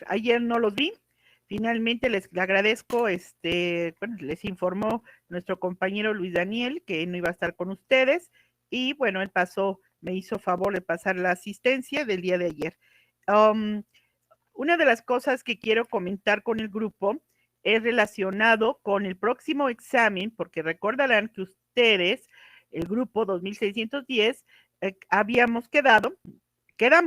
ayer no los vi. Finalmente les agradezco, bueno, les informó nuestro compañero Luis Daniel que no iba a estar con ustedes y bueno, él pasó, me hizo favor de pasar la asistencia del día de ayer. Una de las cosas que quiero comentar con el grupo es relacionado con el próximo examen, porque recordarán que ustedes, el grupo 2610, habíamos quedamos,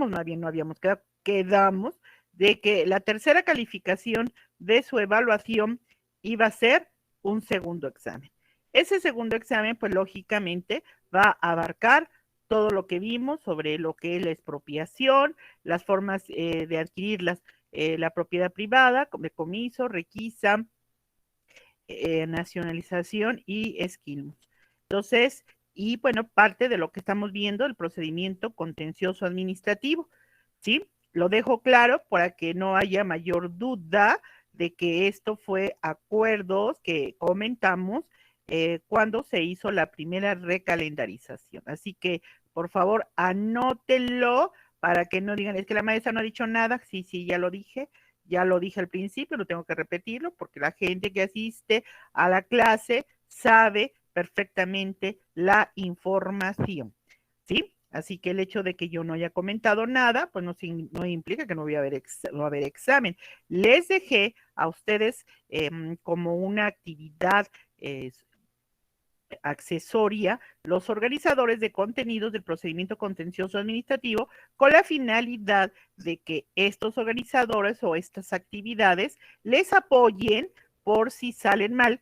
más bien no habíamos quedado, quedamos de que la tercera calificación de su evaluación iba a ser un segundo examen. Ese segundo examen, pues lógicamente, va a abarcar todo lo que vimos sobre lo que es la expropiación, las formas de adquirir la propiedad privada, decomiso, requisa, nacionalización y esquilmos. Entonces, y bueno, parte de lo que estamos viendo, el procedimiento contencioso administrativo, ¿sí? Lo dejo claro para que no haya mayor duda de que esto fue acuerdos que comentamos cuando se hizo la primera recalendarización. Así que, por favor, anótenlo para que no digan, es que la maestra no ha dicho nada. Sí, sí, ya lo dije al principio, no tengo que repetirlo, porque la gente que asiste a la clase sabe perfectamente la información, ¿sí? Así que el hecho de que yo no haya comentado nada, pues no implica que no voy a haber, no va a haber examen. Les dejé a ustedes como una actividad accesoria los organizadores de contenidos del procedimiento contencioso administrativo con la finalidad de que estos organizadores o estas actividades les apoyen por si salen mal,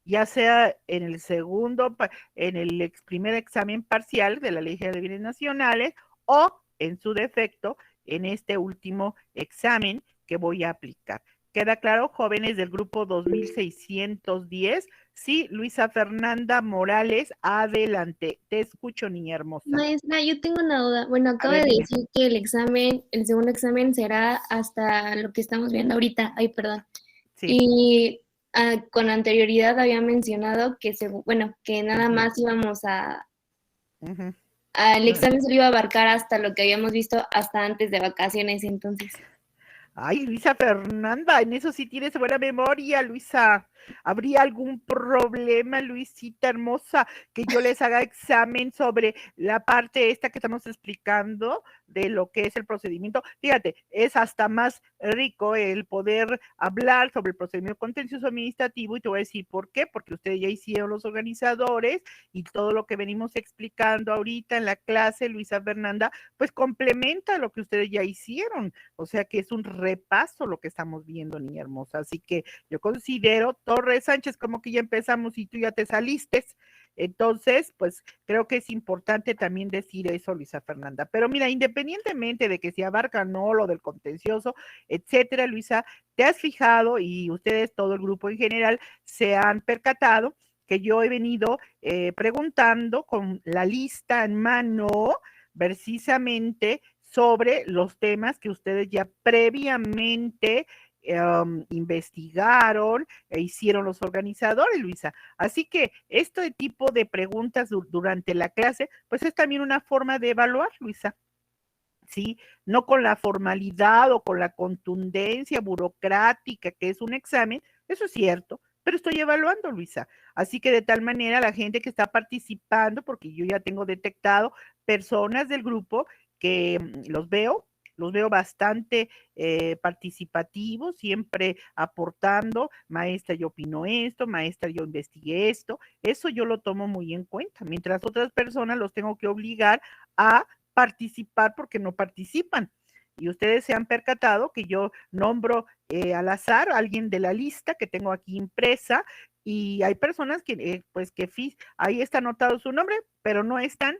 ya sea en el segundo, en el primer examen parcial de la Ley de Bienes Nacionales o en su defecto en este último examen que voy a aplicar. ¿Queda claro, jóvenes del grupo 2610? Sí, Luisa Fernanda Morales, adelante. Te escucho, niña hermosa. Maestra, yo tengo una duda. Bueno, A acaba ver, de dime. decir que el segundo examen será hasta lo que estamos viendo ahorita. Ay, perdón. Sí. Y con anterioridad había mencionado que, bueno, que nada Ujú, más íbamos a, ujú. el examen se lo iba a abarcar hasta lo que habíamos visto hasta antes de vacaciones, entonces. Ay, Luisa Fernanda, en eso sí tienes buena memoria, Luisa. ¿Habría algún problema, Luisita hermosa, que yo les haga examen sobre la parte esta que estamos explicando de lo que es el procedimiento? Fíjate, es hasta más rico el poder hablar sobre el procedimiento contencioso administrativo y te voy a decir por qué, porque ustedes ya hicieron los organizadores y todo lo que venimos explicando ahorita en la clase, Luisa Fernanda, pues complementa lo que ustedes ya hicieron. O sea que es un repaso lo que estamos viendo, niña hermosa. Así que yo considero, Torres Sánchez, como que ya empezamos y tú ya te saliste. Entonces, pues creo que es importante también decir eso, Luisa Fernanda. Pero mira, independientemente de que se abarca o no lo del contencioso, etcétera, Luisa, te has fijado y ustedes, todo el grupo en general, se han percatado que yo he venido preguntando con la lista en mano precisamente sobre los temas que ustedes ya previamente investigaron e hicieron los organizadores, Luisa. Así que este tipo de preguntas durante la clase, pues es también una forma de evaluar, Luisa. ¿Sí? No con la formalidad o con la contundencia burocrática que es un examen, eso es cierto, pero estoy evaluando, Luisa. Así que de tal manera la gente que está participando, porque yo ya tengo detectado personas del grupo que los veo bastante participativos, siempre aportando, maestra, yo opino esto, maestra, yo investigué esto, eso yo lo tomo muy en cuenta, mientras otras personas los tengo que obligar a participar porque no participan. Y ustedes se han percatado que yo nombro al azar a alguien de la lista que tengo aquí impresa y hay personas que, pues, que ahí está anotado su nombre, pero no están.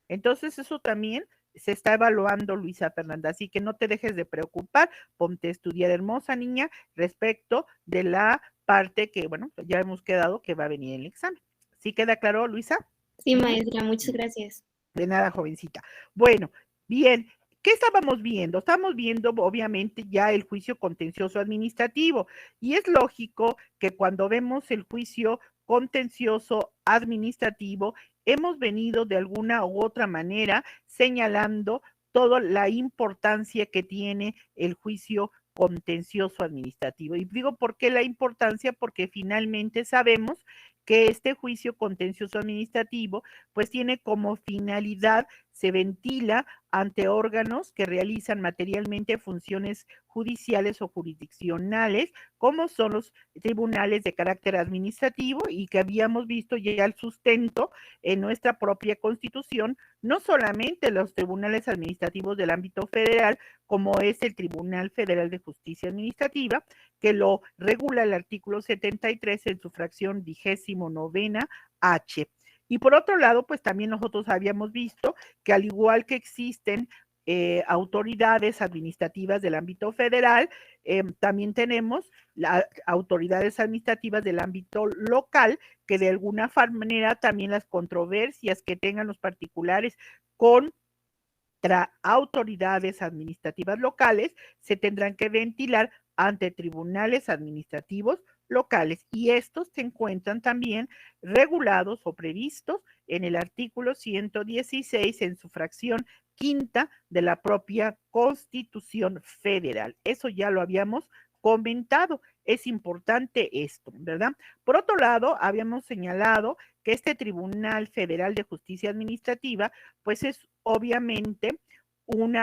Entonces, eso también se está evaluando, Luisa Fernanda. Así que no te dejes de preocupar, ponte a estudiar, hermosa niña, respecto de la parte que, bueno, ya hemos quedado que va a venir el examen. ¿Sí queda claro, Luisa? Sí, Uh -huh. maestra, muchas gracias. De nada, jovencita. Bueno, bien, ¿qué estábamos viendo? Estamos viendo, obviamente, ya el juicio contencioso administrativo. Y es lógico que cuando vemos el juicio contencioso administrativo, hemos venido de alguna u otra manera señalando toda la importancia que tiene el juicio contencioso administrativo. Y digo, ¿por qué la importancia? Porque finalmente sabemos que este juicio contencioso administrativo pues tiene como finalidad, se ventila ante órganos que realizan materialmente funciones judiciales o jurisdiccionales, como son los tribunales de carácter administrativo y que habíamos visto ya el sustento en nuestra propia Constitución, no solamente los tribunales administrativos del ámbito federal, como es el Tribunal Federal de Justicia Administrativa, que lo regula el artículo 73 en su fracción 29 H. Y por otro lado, pues también nosotros habíamos visto que al igual que existen autoridades administrativas del ámbito federal, también tenemos las autoridades administrativas del ámbito local, que de alguna manera también las controversias que tengan los particulares con autoridades administrativas locales se tendrán que ventilar ante tribunales administrativos locales y estos se encuentran también regulados o previstos en el artículo 116 en su fracción quinta de la propia Constitución Federal. Eso ya lo habíamos comentado. Es importante esto, ¿verdad? Por otro lado, habíamos señalado que este Tribunal Federal de Justicia Administrativa, pues es obviamente un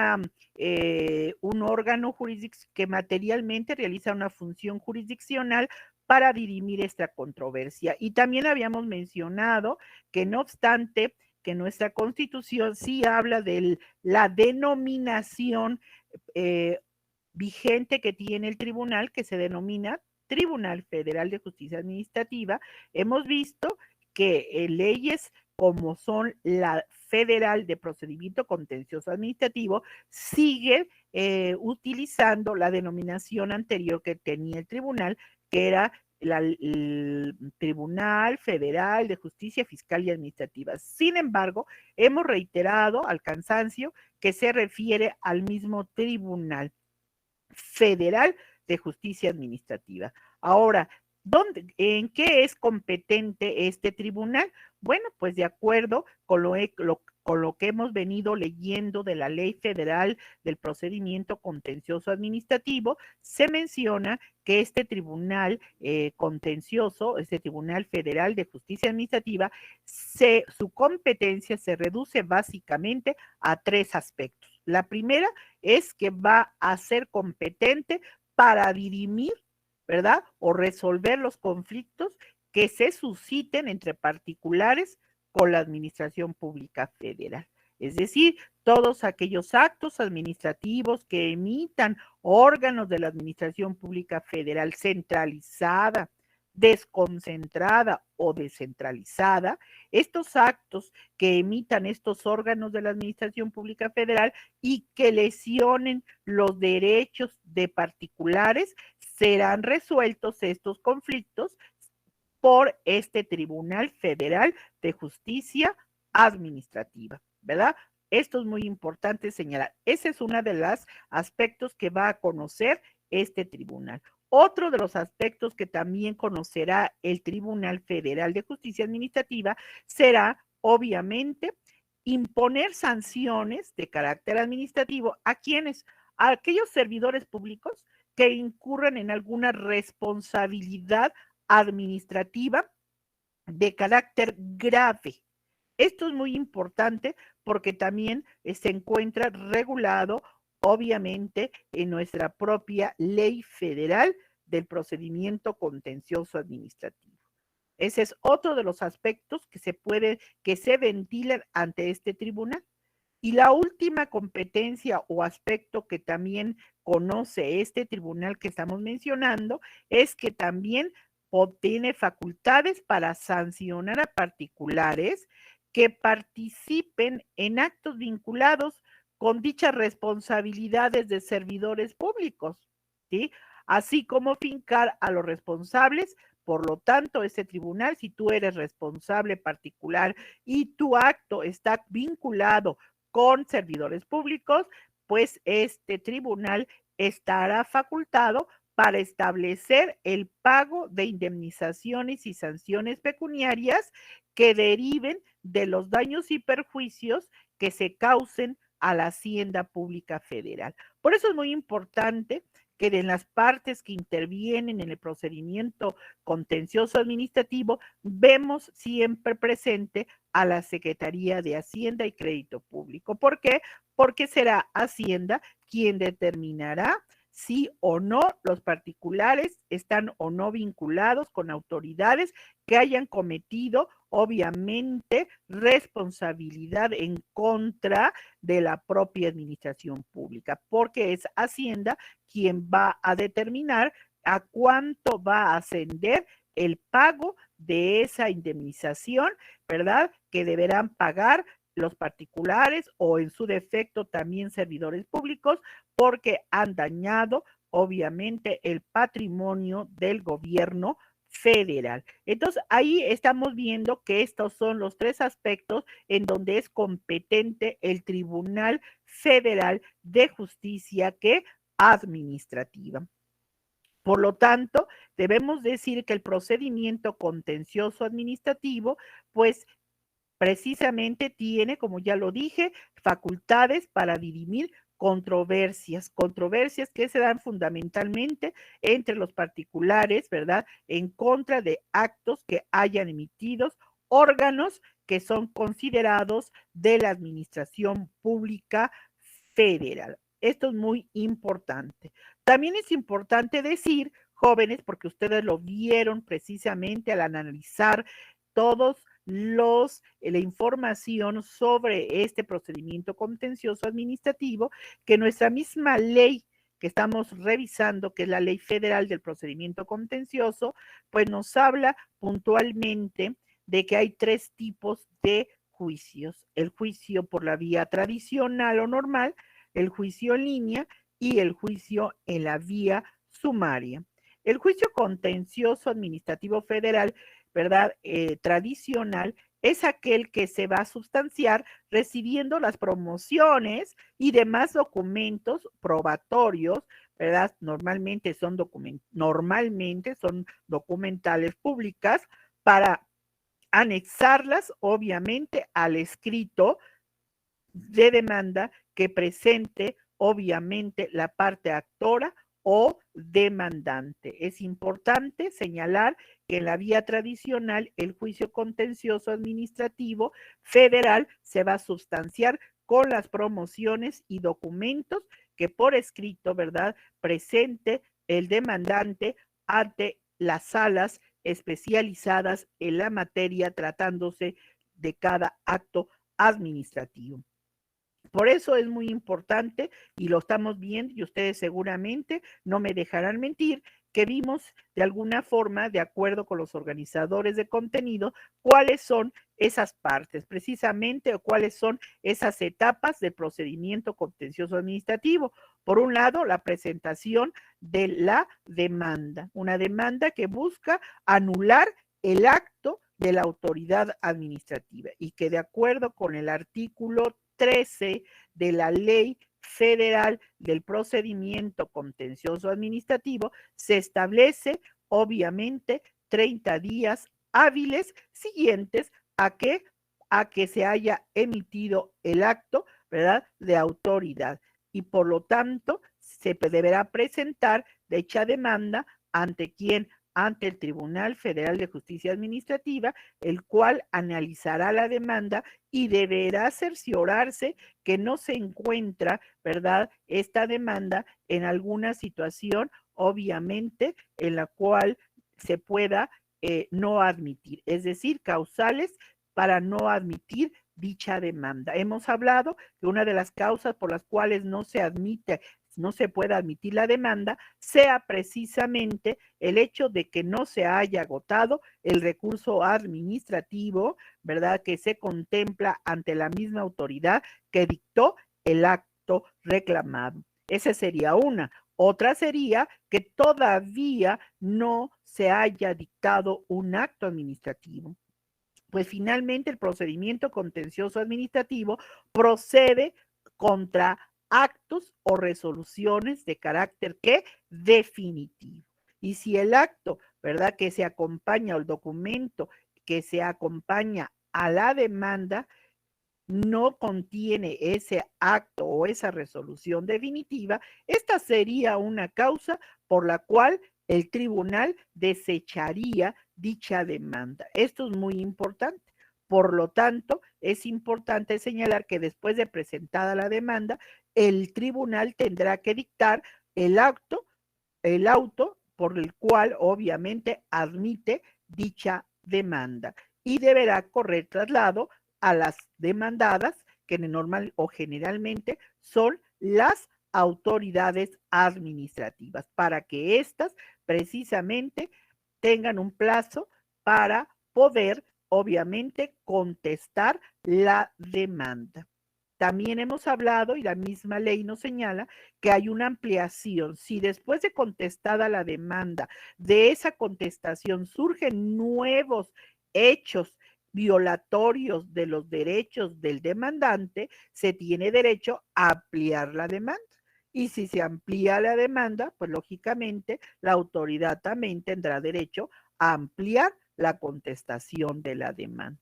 órgano jurisdiccional que materialmente realiza una función jurisdiccional para dirimir esta controversia. Y también habíamos mencionado que no obstante que nuestra Constitución sí habla de la denominación vigente que tiene el tribunal, que se denomina Tribunal Federal de Justicia Administrativa, hemos visto que leyes como son la Federal de Procedimiento Contencioso Administrativo sigue utilizando la denominación anterior que tenía el tribunal, que era el Tribunal Federal de Justicia Fiscal y Administrativa. Sin embargo, hemos reiterado al cansancio que se refiere al mismo tribunal federal de justicia administrativa. Ahora, ¿en qué es competente este tribunal? Bueno, pues de acuerdo con lo que hemos venido leyendo de la Ley Federal del Procedimiento Contencioso Administrativo, se menciona que este tribunal contencioso, este Tribunal Federal de Justicia Administrativa, su competencia se reduce básicamente a tres aspectos. La primera es que va a ser competente para dirimir, ¿verdad? O resolver los conflictos que se susciten entre particulares con la Administración Pública Federal. Es decir, todos aquellos actos administrativos que emitan órganos de la Administración Pública Federal centralizada, desconcentrada o descentralizada, estos actos que emitan estos órganos de la Administración Pública Federal y que lesionen los derechos de particulares, serán resueltos estos conflictos por este Tribunal Federal de Justicia Administrativa, ¿verdad? Esto es muy importante señalar. Ese es uno de los aspectos que va a conocer este tribunal. Otro de los aspectos que también conocerá el Tribunal Federal de Justicia Administrativa será, obviamente, imponer sanciones de carácter administrativo a quienes, a aquellos servidores públicos que incurran en alguna responsabilidad administrativa de carácter grave. Esto es muy importante porque también se encuentra regulado, obviamente, en nuestra propia ley federal del procedimiento contencioso administrativo. Ese es otro de los aspectos que se ventilan ante este tribunal. Y la última competencia o aspecto que también conoce este tribunal que estamos mencionando es que también obtiene facultades para sancionar a particulares que participen en actos vinculados con dichas responsabilidades de servidores públicos, ¿sí? Así como fincar a los responsables. Por lo tanto, este tribunal, si tú eres responsable particular y tu acto está vinculado con servidores públicos, pues este tribunal estará facultado para establecer el pago de indemnizaciones y sanciones pecuniarias que deriven de los daños y perjuicios que se causen a la Hacienda Pública Federal. Por eso es muy importante que de las partes que intervienen en el procedimiento contencioso administrativo, vemos siempre presente a la Secretaría de Hacienda y Crédito Público. ¿Por qué? Porque será Hacienda quien determinará si o no los particulares están o no vinculados con autoridades que hayan cometido, obviamente, responsabilidad en contra de la propia administración pública, porque es Hacienda quien va a determinar a cuánto va a ascender el pago de esa indemnización, ¿verdad? Que deberán pagar los particulares o en su defecto también servidores públicos porque han dañado obviamente el patrimonio del gobierno federal. Entonces, ahí estamos viendo que estos son los tres aspectos en donde es competente el Tribunal Federal de Justicia que administrativa. Por lo tanto, debemos decir que el procedimiento contencioso administrativo, pues precisamente tiene, como ya lo dije, facultades para dirimir controversias que se dan fundamentalmente entre los particulares, ¿verdad? En contra de actos que hayan emitidos órganos que son considerados de la administración pública federal. Esto es muy importante. También es importante decir, jóvenes, porque ustedes lo vieron precisamente al analizar todos la información sobre este procedimiento contencioso administrativo, que nuestra misma ley que estamos revisando, que es la Ley Federal del Procedimiento Contencioso, pues nos habla puntualmente de que hay tres tipos de juicios: el juicio por la vía tradicional o normal, el juicio en línea y el juicio en la vía sumaria. El juicio contencioso administrativo federal, ¿verdad? Tradicional, es aquel que se va a sustanciar recibiendo las promociones y demás documentos probatorios, ¿verdad? Normalmente son documentales públicas para anexarlas, obviamente, al escrito de demanda que presente, obviamente, la parte actora o demandante. Es importante señalar que en la vía tradicional el juicio contencioso administrativo federal se va a sustanciar con las promociones y documentos que por escrito, ¿verdad?, presente el demandante ante las salas especializadas en la materia tratándose de cada acto administrativo. Por eso es muy importante, y lo estamos viendo, y ustedes seguramente no me dejarán mentir, que vimos de alguna forma, de acuerdo con los organizadores de contenido, cuáles son esas partes, precisamente, o cuáles son esas etapas del procedimiento contencioso administrativo. Por un lado, la presentación de la demanda, una demanda que busca anular el acto de la autoridad administrativa y que de acuerdo con el artículo 13 de la Ley Federal del Procedimiento Contencioso Administrativo, se establece, obviamente, 30 días hábiles siguientes a que se haya emitido el acto, ¿verdad?, de autoridad. Y por lo tanto, se deberá presentar dicha demanda ante quien, ante el Tribunal Federal de Justicia Administrativa, el cual analizará la demanda y deberá cerciorarse que no se encuentra, ¿verdad?, esta demanda en alguna situación, obviamente, en la cual se pueda no admitir, es decir, causales para no admitir dicha demanda. Hemos hablado que una de las causas por las cuales no se puede admitir la demanda, sea precisamente el hecho de que no se haya agotado el recurso administrativo, ¿verdad?, que se contempla ante la misma autoridad que dictó el acto reclamado. Esa sería una. Otra sería que todavía no se haya dictado un acto administrativo. Pues finalmente el procedimiento contencioso administrativo procede contra actos o resoluciones de carácter que definitivo. Y si el acto, ¿verdad?, que se acompaña o el documento que se acompaña a la demanda no contiene ese acto o esa resolución definitiva, esta sería una causa por la cual el tribunal desecharía dicha demanda. Esto es muy importante. Por lo tanto, es importante señalar que después de presentada la demanda, el tribunal tendrá que dictar el auto por el cual obviamente admite dicha demanda y deberá correr traslado a las demandadas, que normal o generalmente son las autoridades administrativas, para que éstas precisamente tengan un plazo para poder, obviamente, contestar la demanda. También hemos hablado, y la misma ley nos señala, que hay una ampliación. Si después de contestada la demanda, de esa contestación surgen nuevos hechos violatorios de los derechos del demandante, se tiene derecho a ampliar la demanda. Y si se amplía la demanda, pues lógicamente la autoridad también tendrá derecho a ampliar la contestación de la demanda.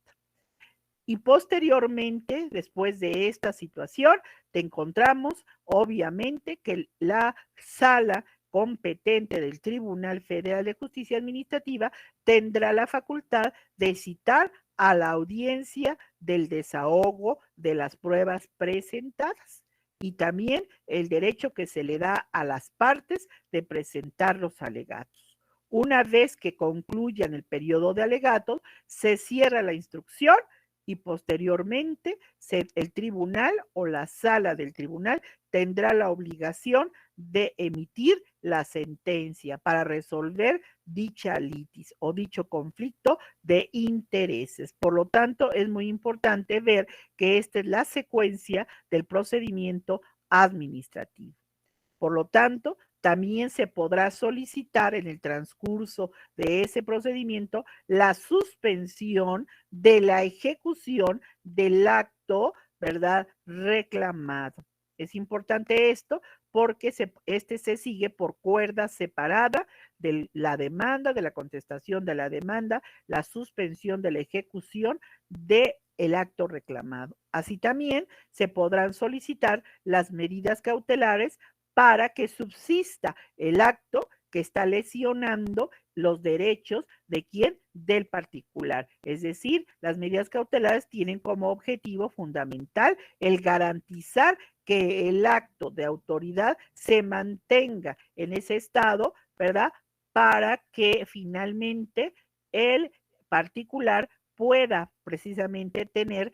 Y posteriormente, después de esta situación, te encontramos, obviamente, que la sala competente del Tribunal Federal de Justicia Administrativa tendrá la facultad de citar a la audiencia del desahogo de las pruebas presentadas y también el derecho que se le da a las partes de presentar los alegatos. Una vez que concluyan el periodo de alegatos, se cierra la instrucción y posteriormente el tribunal o la sala del tribunal tendrá la obligación de emitir la sentencia para resolver dicha litis o dicho conflicto de intereses. Por lo tanto, es muy importante ver que esta es la secuencia del procedimiento administrativo. Por lo tanto, también se podrá solicitar en el transcurso de ese procedimiento la suspensión de la ejecución del acto, ¿verdad?, reclamado. Es importante esto porque este se sigue por cuerda separada de la demanda, de la contestación de la demanda, la suspensión de la ejecución de el acto reclamado. Así también se podrán solicitar las medidas cautelares para que subsista el acto que está lesionando los derechos de quién, del particular. Es decir, las medidas cautelares tienen como objetivo fundamental el garantizar que el acto de autoridad se mantenga en ese estado, ¿verdad? Para que finalmente el particular pueda precisamente tener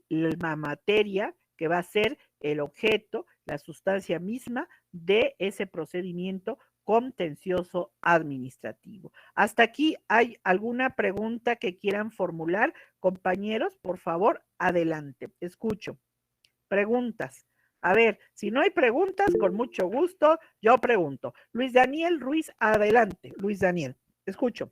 la materia que va a ser el objeto, la sustancia misma de ese procedimiento contencioso administrativo. Hasta aquí, ¿hay alguna pregunta que quieran formular, compañeros? Por favor, adelante, escucho. Preguntas. A ver, si no hay preguntas, con mucho gusto, yo pregunto. Luis Daniel Ruiz, adelante. Luis Daniel, escucho.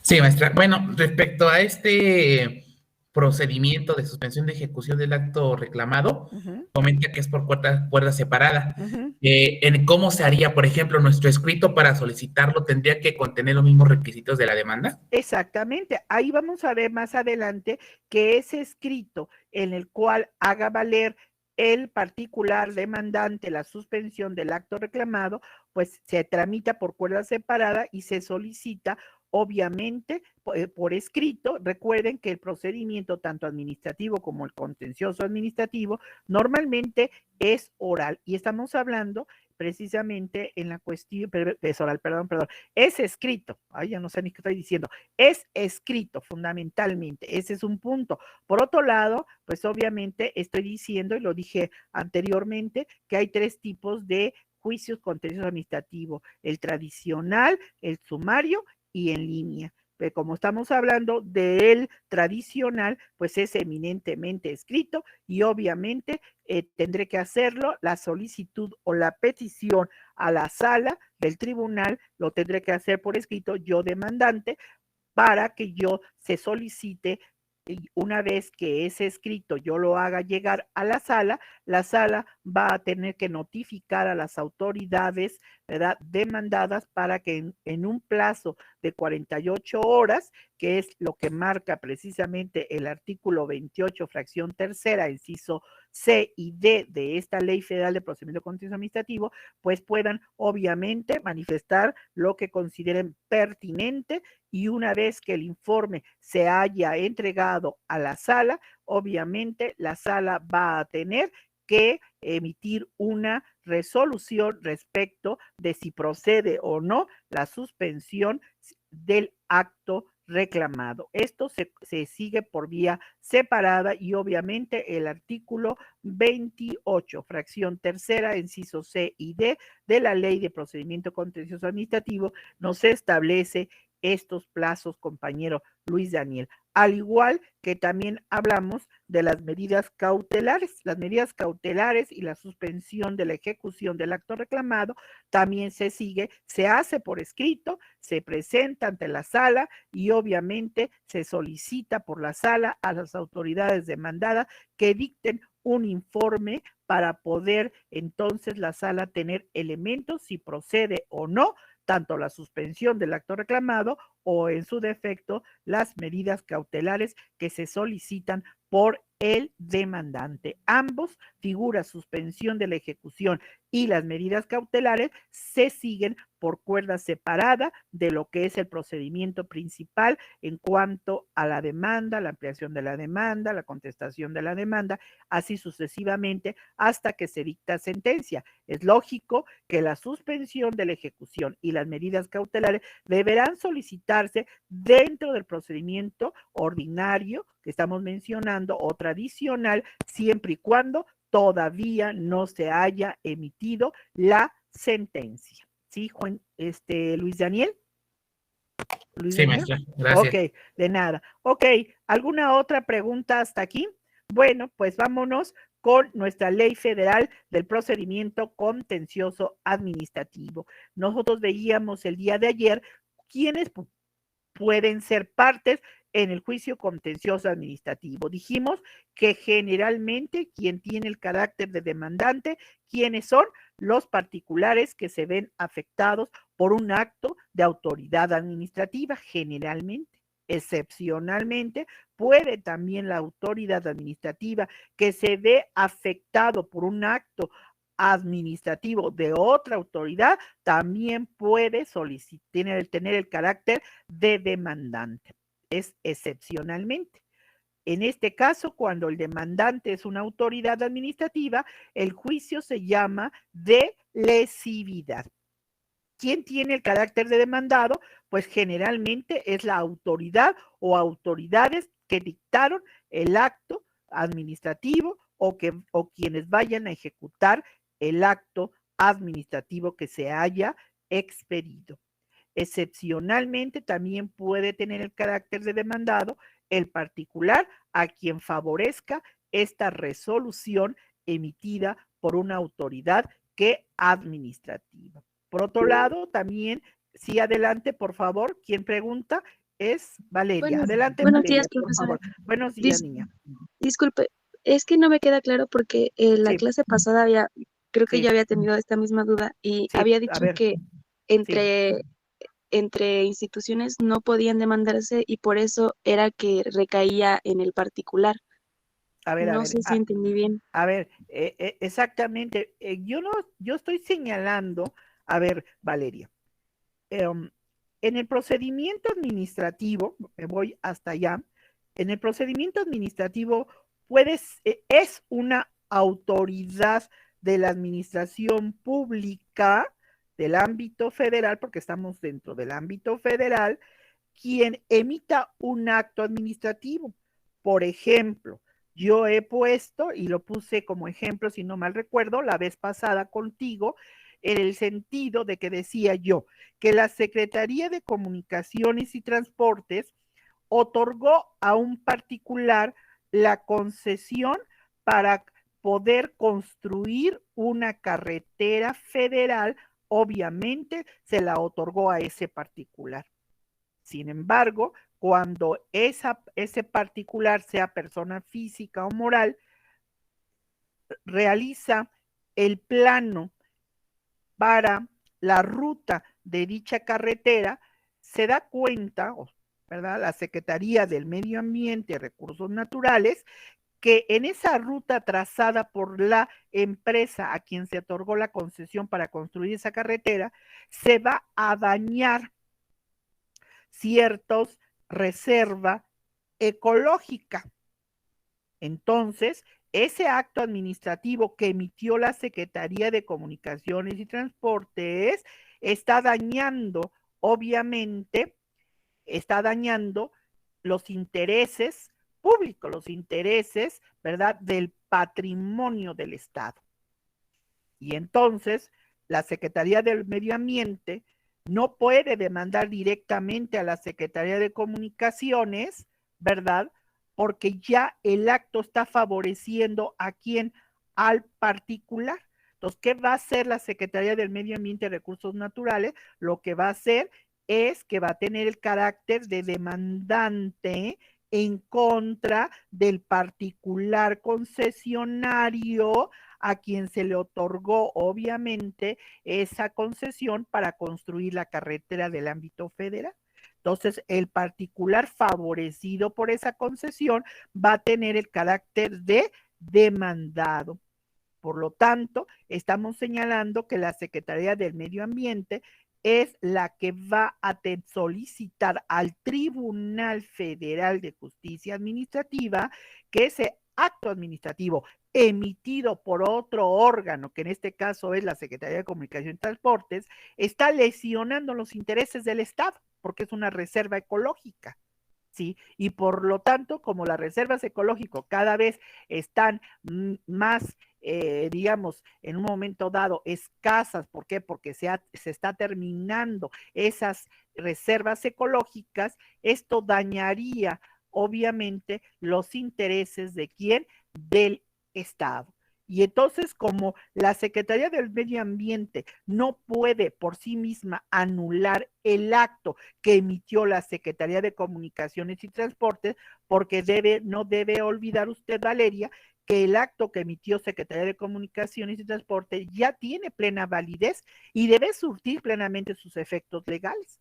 Sí, maestra. Bueno, respecto a este procedimiento de suspensión de ejecución del acto reclamado, comenta que es por cuerda separada. En cómo se haría, por ejemplo, nuestro escrito para solicitarlo tendría que contener los mismos requisitos de la demanda. Exactamente. Ahí vamos a ver más adelante que ese escrito en el cual haga valer el particular demandante la suspensión del acto reclamado, pues se tramita por cuerda separada y se solicita obviamente por escrito. Recuerden que el procedimiento tanto administrativo como el contencioso administrativo normalmente es oral y estamos hablando precisamente en la cuestión, es oral, perdón, es escrito, ay, ya no sé ni qué estoy diciendo, es escrito fundamentalmente, ese es un punto. Por otro lado, pues obviamente estoy diciendo, y lo dije anteriormente, que hay tres tipos de juicios contenciosos administrativos, el tradicional, el sumario y en línea. Pero como estamos hablando del tradicional, pues es eminentemente escrito y obviamente tendré que hacerlo, la solicitud o la petición a la sala del tribunal, lo tendré que hacer por escrito yo demandante para que yo se solicite y una vez que ese escrito yo lo haga llegar a la sala va a tener que notificar a las autoridades, ¿verdad?, demandadas para que en un plazo de 48 horas, que es lo que marca precisamente el artículo 28, fracción tercera, inciso C y D de esta Ley Federal de Procedimiento Contencioso Administrativo, pues puedan obviamente manifestar lo que consideren pertinente, y una vez que el informe se haya entregado a la sala, obviamente la sala va a tener que emitir una resolución respecto de si procede o no la suspensión del acto reclamado. Esto se sigue por vía separada, y obviamente el artículo 28, fracción tercera, inciso C y D de la Ley de Procedimiento Contencioso Administrativo nos establece estos plazos, compañero Luis Daniel. Al igual que también hablamos de las medidas cautelares. Las medidas cautelares y la suspensión de la ejecución del acto reclamado también se sigue, se hace por escrito, se presenta ante la sala y obviamente se solicita por la sala a las autoridades demandadas que dicten un informe para poder entonces la sala tener elementos si procede o no tanto la suspensión del acto reclamado o en su defecto las medidas cautelares que se solicitan por el demandante. Ambos, figuras suspensión de la ejecución y las medidas cautelares, se siguen por cuerda separada de lo que es el procedimiento principal en cuanto a la demanda, la ampliación de la demanda, la contestación de la demanda, así sucesivamente hasta que se dicta sentencia. Es lógico que la suspensión de la ejecución y las medidas cautelares deberán solicitarse dentro del procedimiento ordinario que estamos mencionando o tradicional, siempre y cuando todavía no se haya emitido la sentencia. ¿Sí, Juan, Luis Daniel? ¿Luis sí, Daniel? Maestra, gracias. Ok, de nada. Ok, ¿alguna otra pregunta hasta aquí? Bueno, pues vámonos con nuestra Ley Federal del Procedimiento Contencioso Administrativo. Nosotros veíamos el día de ayer quiénes pueden ser partes en el juicio contencioso administrativo. Dijimos que generalmente quien tiene el carácter de demandante, ¿quiénes son? Los particulares que se ven afectados por un acto de autoridad administrativa, generalmente. Excepcionalmente, puede también la autoridad administrativa que se ve afectado por un acto administrativo de otra autoridad, también puede solicitar, tener el carácter de demandante. Es excepcionalmente. En este caso, cuando el demandante es una autoridad administrativa, el juicio se llama de lesividad. ¿Quién tiene el carácter de demandado? Pues generalmente es la autoridad o autoridades que dictaron el acto administrativo o quienes vayan a ejecutar el acto administrativo que se haya expedido. Excepcionalmente también puede tener el carácter de demandado el particular a quien favorezca esta resolución emitida por una autoridad que administrativa. Por otro lado, también, sí, adelante, por favor. ¿Quién pregunta? Es Valeria. Adelante, buenos Valeria, días, profesora. por favor. Buenos días, niña. Disculpe, es que no me queda claro porque la Sí. clase pasada creo que Sí. yo había tenido esta misma duda y Sí, había dicho que sí. entre instituciones no podían demandarse y por eso era que recaía en el particular. No sé si entendí bien. A ver, exactamente. Yo estoy señalando, a ver, Valeria, en el procedimiento administrativo, me voy hasta allá, en el procedimiento administrativo es una autoridad de la administración pública del ámbito federal, porque estamos dentro del ámbito federal, quien emita un acto administrativo. Por ejemplo, yo he puesto, y lo puse como ejemplo, si no mal recuerdo, la vez pasada contigo, en el sentido de que decía yo que la Secretaría de Comunicaciones y Transportes otorgó a un particular la concesión para poder construir una carretera federal. Obviamente se la otorgó a ese particular. Sin embargo, cuando ese particular, sea persona física o moral, realiza el plano para la ruta de dicha carretera, se da cuenta, ¿verdad?, la Secretaría del Medio Ambiente y Recursos Naturales, que en esa ruta trazada por la empresa a quien se otorgó la concesión para construir esa carretera, se va a dañar ciertos reserva ecológica. Entonces, ese acto administrativo que emitió la Secretaría de Comunicaciones y Transportes está dañando, obviamente, está dañando los intereses públicos, los intereses, ¿verdad?, del patrimonio del Estado. Y entonces, la Secretaría del Medio Ambiente no puede demandar directamente a la Secretaría de Comunicaciones, ¿verdad?, porque ya el acto está favoreciendo a quién, al particular. Entonces, ¿qué va a hacer la Secretaría del Medio Ambiente y Recursos Naturales? Lo que va a hacer es que va a tener el carácter de demandante en contra del particular concesionario a quien se le otorgó, obviamente, esa concesión para construir la carretera del ámbito federal. Entonces, el particular favorecido por esa concesión va a tener el carácter de demandado. Por lo tanto, estamos señalando que la Secretaría del Medio Ambiente es la que va a solicitar al Tribunal Federal de Justicia Administrativa que ese acto administrativo emitido por otro órgano, que en este caso es la Secretaría de Comunicación y Transportes, está lesionando los intereses del Estado, porque es una reserva ecológica, ¿sí? Y por lo tanto, como las reservas ecológicas cada vez están más, digamos, en un momento dado escasas, ¿por qué? Porque se está terminando esas reservas ecológicas, esto dañaría, obviamente, los intereses de quién, del Estado. Y entonces, como la Secretaría del Medio Ambiente no puede por sí misma anular el acto que emitió la Secretaría de Comunicaciones y Transportes, porque no debe olvidar usted, Valeria, que el acto que emitió Secretaría de Comunicaciones y Transportes ya tiene plena validez y debe surtir plenamente sus efectos legales.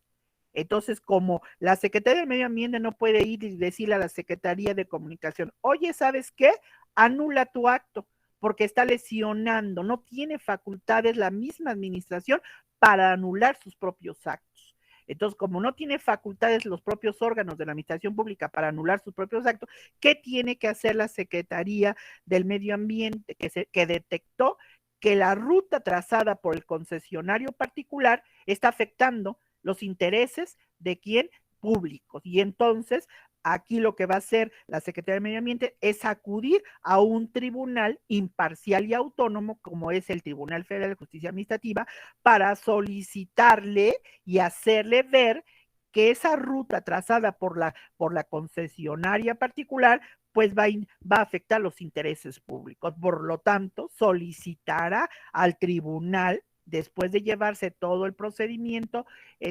Entonces, como la Secretaría del Medio Ambiente no puede ir y decirle a la Secretaría de Comunicación, oye, ¿sabes qué? Anula tu acto, porque está lesionando, no tiene facultades la misma administración para anular sus propios actos. Entonces, como no tiene facultades los propios órganos de la administración pública para anular sus propios actos, ¿qué tiene que hacer la Secretaría del Medio Ambiente que detectó que la ruta trazada por el concesionario particular está afectando los intereses de quién? Públicos? Y entonces, aquí lo que va a hacer la Secretaría de Medio Ambiente es acudir a un tribunal imparcial y autónomo, como es el Tribunal Federal de Justicia Administrativa, para solicitarle y hacerle ver que esa ruta trazada por la concesionaria particular, pues va a afectar los intereses públicos. Por lo tanto, solicitará al tribunal, después de llevarse todo el procedimiento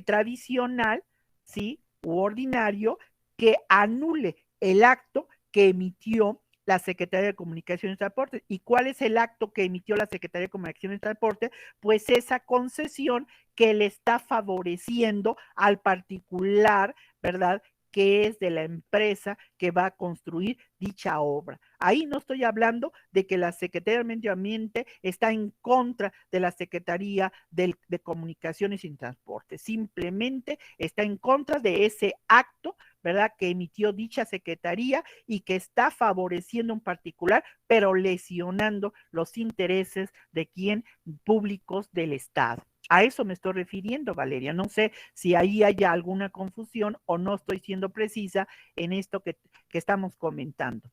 tradicional, ¿sí?, u ordinario, que anule el acto que emitió la Secretaría de Comunicaciones y Transportes. ¿Y cuál es el acto que emitió la Secretaría de Comunicaciones y Transportes? Pues esa concesión que le está favoreciendo al particular, ¿verdad?, que es de la empresa que va a construir dicha obra. Ahí no estoy hablando de que la Secretaría del Medio Ambiente está en contra de la Secretaría de Comunicaciones y Transportes, simplemente está en contra de ese acto, ¿verdad?, que emitió dicha secretaría y que está favoreciendo un particular, pero lesionando los intereses de quién, públicos del Estado. A eso me estoy refiriendo, Valeria. No sé si ahí haya alguna confusión o no estoy siendo precisa en esto que estamos comentando.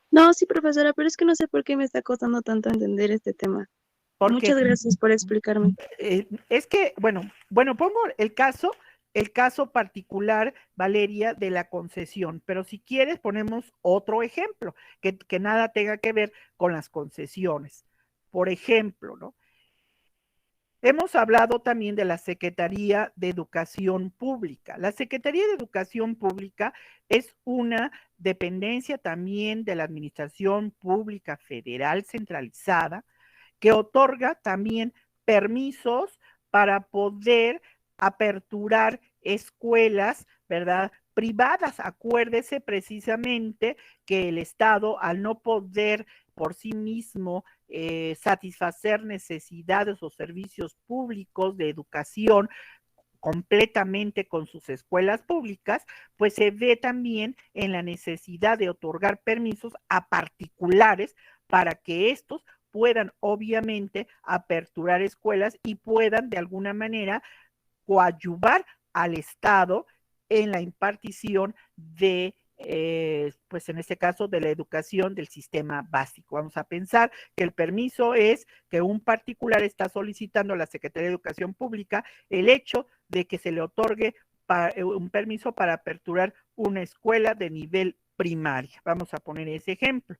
No, sí, profesora, pero es que no sé por qué me está costando tanto entender este tema. Muchas gracias por explicarme. Es que, bueno, pongo el caso particular, Valeria, de la concesión, pero si quieres ponemos otro ejemplo, que nada tenga que ver con las concesiones. Por ejemplo, ¿no? Hemos hablado también de la Secretaría de Educación Pública. La Secretaría de Educación Pública es una dependencia también de la Administración Pública Federal centralizada que otorga también permisos para poder aperturar escuelas, ¿verdad? Privadas. Acuérdese precisamente que el Estado, al no poder por sí mismo satisfacer necesidades o servicios públicos de educación completamente con sus escuelas públicas, pues se ve también en la necesidad de otorgar permisos a particulares para que estos puedan obviamente aperturar escuelas y puedan de alguna manera coadyuvar al Estado en la impartición de pues en este caso de la educación del sistema básico. Vamos a pensar que el permiso es que un particular está solicitando a la Secretaría de Educación Pública el hecho de que se le otorgue un permiso para aperturar una escuela de nivel primaria. Vamos a poner ese ejemplo.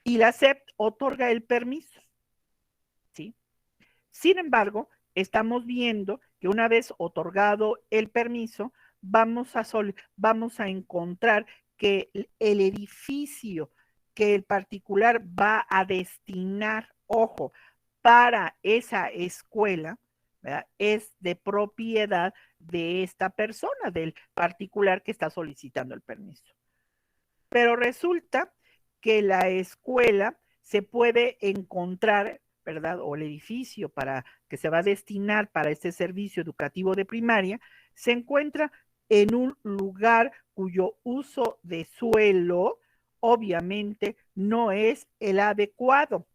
Y la SEP otorga el permiso, ¿sí? Sin embargo, estamos viendo que una vez otorgado el permiso, vamos a encontrar que el edificio que el particular va a destinar, ojo, para esa escuela, ¿verdad? Es de propiedad de esta persona, del particular que está solicitando el permiso. Pero resulta que la escuela se puede encontrar, ¿verdad? O el edificio para que se va a destinar para este servicio educativo de primaria, se encuentra en un lugar cuyo uso de suelo obviamente no es el adecuado,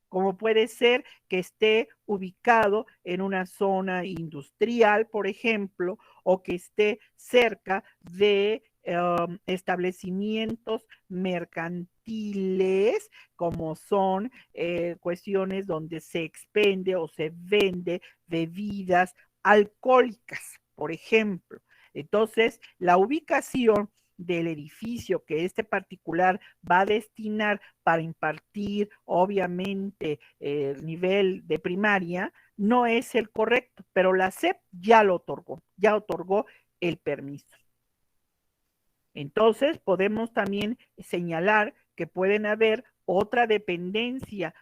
como puede ser que esté ubicado en una zona industrial, por ejemplo, o que esté cerca de establecimientos mercantiles, como son cuestiones donde se expende o se vende bebidas alcohólicas, por ejemplo. Entonces, la ubicación del edificio que este particular va a destinar para impartir, obviamente, el nivel de primaria, no es el correcto, pero la SEP ya lo otorgó, ya otorgó el permiso. Entonces, podemos también señalar que pueden haber otra dependencia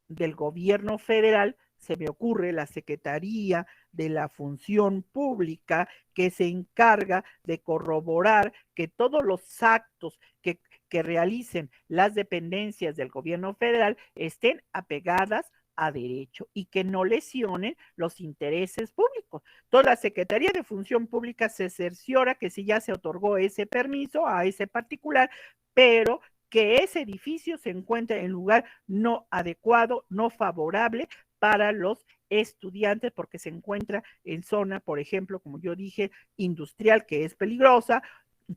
del gobierno federal, se me ocurre la Secretaría de la Función Pública, que se encarga de corroborar que todos los actos que realicen las dependencias del gobierno federal estén apegadas a derecho y que no lesionen los intereses públicos. Toda la Secretaría de Función Pública se cerciora que si ya se otorgó ese permiso a ese particular, pero que ese edificio se encuentra en lugar no adecuado, no favorable para los estudiantes, porque se encuentra en zona, por ejemplo, como yo dije, industrial, que es peligrosa,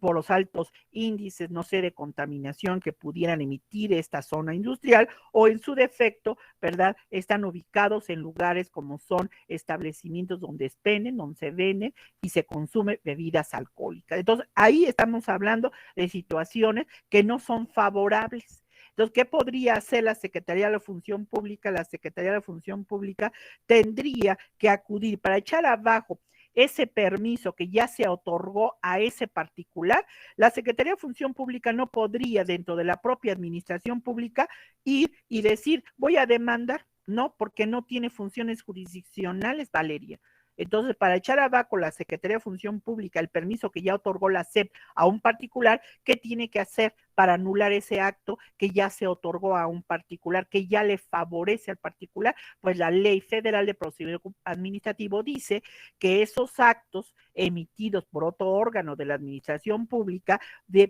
por los altos índices, no sé, de contaminación que pudieran emitir esta zona industrial, o en su defecto, ¿verdad? Están ubicados en lugares como son establecimientos donde expenden, donde se venden y se consumen bebidas alcohólicas. Entonces, ahí estamos hablando de situaciones que no son favorables. Entonces, ¿qué podría hacer la Secretaría de la Función Pública? La Secretaría de la Función Pública tendría que acudir para echar abajo ese permiso que ya se otorgó a ese particular. La Secretaría de Función Pública no podría, dentro de la propia administración pública, ir y decir, voy a demandar, no, porque no tiene funciones jurisdiccionales, Valeria. Entonces, para echar abajo la Secretaría de Función Pública el permiso que ya otorgó la SEP a un particular, ¿qué tiene que hacer para anular ese acto que ya se otorgó a un particular, que ya le favorece al particular? Pues la Ley Federal de Procedimiento Administrativo dice que esos actos emitidos por otro órgano de la administración pública